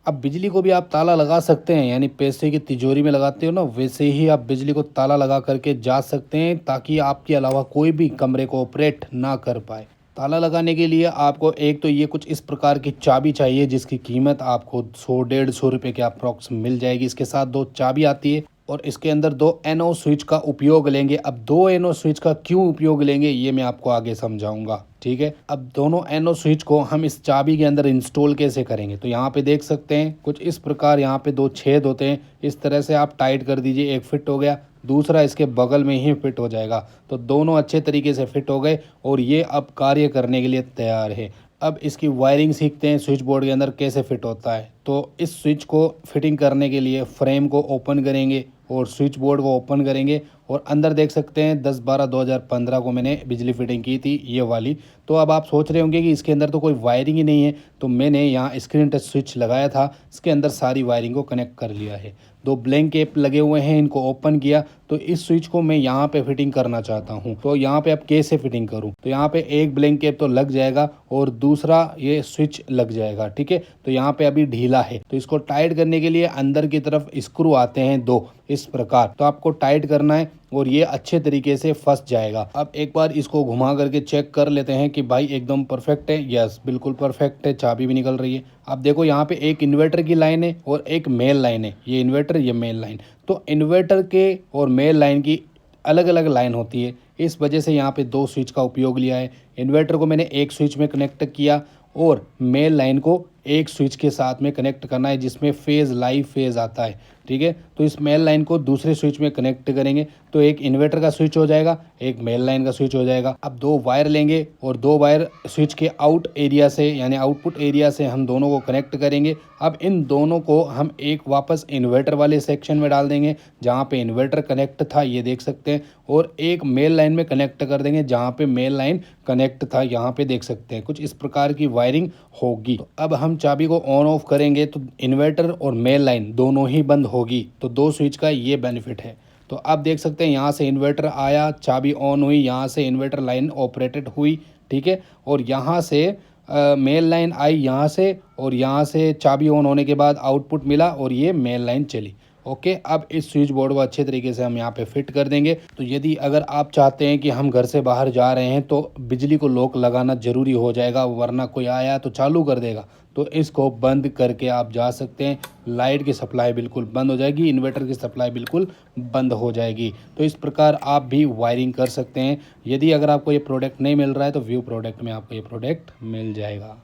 अब बिजली को भी आप ताला लगा सकते हैं, यानी पैसे की तिजोरी में लगाते हो ना, वैसे ही आप बिजली को ताला लगा करके जा सकते हैं, ताकि आपके अलावा कोई भी कमरे को ऑपरेट ना कर पाए। ताला लगाने के लिए आपको एक तो ये कुछ इस प्रकार की चाबी चाहिए, जिसकी कीमत आपको 100-150 रुपये के अप्रॉक्स मिल जाएगी। इसके साथ 2 चाबी आती है और इसके अंदर 2 एनो स्विच का उपयोग लेंगे। अब 2 एनो स्विच का क्यों उपयोग लेंगे ये मैं आपको आगे समझाऊंगा, ठीक है। अब दोनों एनो स्विच को हम इस चाबी के अंदर इंस्टॉल कैसे करेंगे, तो यहाँ पे देख सकते हैं कुछ इस प्रकार यहाँ पे 2 छेद होते हैं। इस तरह से आप टाइट कर दीजिए, एक फिट हो गया, दूसरा इसके बगल में ही फिट हो जाएगा। तो दोनों अच्छे तरीके से फिट हो गए और ये अब कार्य करने के लिए तैयार है। अब इसकी वायरिंग सीखते हैं, स्विच बोर्ड के अंदर कैसे फिट होता है। तो इस स्विच को फिटिंग करने के लिए फ्रेम को ओपन करेंगे और स्विच बोर्ड को ओपन करेंगे और अंदर देख सकते हैं 10/12/2015 को मैंने बिजली फिटिंग की थी ये वाली। तो अब आप सोच रहे होंगे कि इसके अंदर तो कोई वायरिंग ही नहीं है, तो मैंने यहाँ स्क्रीन टच स्विच लगाया था, इसके अंदर सारी वायरिंग को कनेक्ट कर लिया है। 2 ब्लैंक केप लगे हुए हैं, इनको ओपन किया तो इस स्विच को मैं यहाँ पे फिटिंग करना चाहता हूँ। तो यहाँ पे अब कैसे फिटिंग करूँ, तो यहाँ पे एक ब्लैंक केप तो लग जाएगा और दूसरा ये स्विच लग जाएगा, ठीक है। तो यहाँ पे अभी ढीला है, तो इसको टाइट करने के लिए अंदर की तरफ स्क्रू आते हैं 2 इस प्रकार, तो आपको टाइट करना है और ये अच्छे तरीके से फंस जाएगा। अब एक बार इसको घुमा करके चेक कर लेते हैं कि भाई एकदम परफेक्ट है। यस, बिल्कुल परफेक्ट है, चाबी भी निकल रही है। अब देखो यहाँ पे एक इन्वर्टर की लाइन है और एक मेल लाइन है, ये इन्वर्टर ये मेल लाइन। तो इन्वर्टर के और मेल लाइन की अलग अलग लाइन होती है, इस वजह से यहाँ पे 2 स्विच का उपयोग लिया है। इन्वर्टर को मैंने एक स्विच में कनेक्ट किया और मेल लाइन को एक स्विच के साथ में कनेक्ट करना है, जिसमें फेज़ लाइव फेज़ आता है, ठीक है। तो इस मेल लाइन को दूसरे स्विच में कनेक्ट करेंगे तो एक इन्वर्टर का स्विच हो जाएगा, एक मेल लाइन का स्विच हो जाएगा। अब 2 वायर लेंगे और 2 वायर स्विच के आउट एरिया से यानी आउटपुट एरिया से हम दोनों को कनेक्ट करेंगे। अब इन दोनों को हम एक वापस इन्वर्टर वाले सेक्शन में डाल देंगे जहाँ पे इन्वर्टर कनेक्ट था, ये देख सकते हैं, और एक मेल लाइन में कनेक्ट कर देंगे जहाँ पे मेल लाइन कनेक्ट था, यहाँ पे देख सकते हैं। कुछ इस प्रकार की वायरिंग होगी। तो अब हम चाबी को ऑन ऑफ करेंगे तो इन्वर्टर और मेल लाइन दोनों ही बंद होगी। तो 2 स्विच का ये बेनिफिट है। तो आप देख सकते हैं यहाँ से इन्वर्टर आया, चाबी ऑन हुई, यहाँ से इन्वर्टर लाइन ऑपरेटेड हुई, ठीक है। और यहाँ से मेल लाइन आई यहाँ से, और यहाँ से चाबी ऑन होने के बाद आउटपुट मिला और ये मेल लाइन चली। ओके, अब इस स्विच बोर्ड को अच्छे तरीके से हम यहाँ पे फिट कर देंगे। तो यदि अगर आप चाहते हैं कि हम घर से बाहर जा रहे हैं तो बिजली को लॉक लगाना ज़रूरी हो जाएगा, वरना कोई आया तो चालू कर देगा, तो इसको बंद करके आप जा सकते हैं। लाइट की सप्लाई बिल्कुल बंद हो जाएगी, इन्वर्टर की सप्लाई बिल्कुल बंद हो जाएगी। तो इस प्रकार आप भी वायरिंग कर सकते हैं। यदि अगर आपको ये प्रोडक्ट नहीं मिल रहा है तो व्यू प्रोडक्ट में आपको ये प्रोडक्ट मिल जाएगा।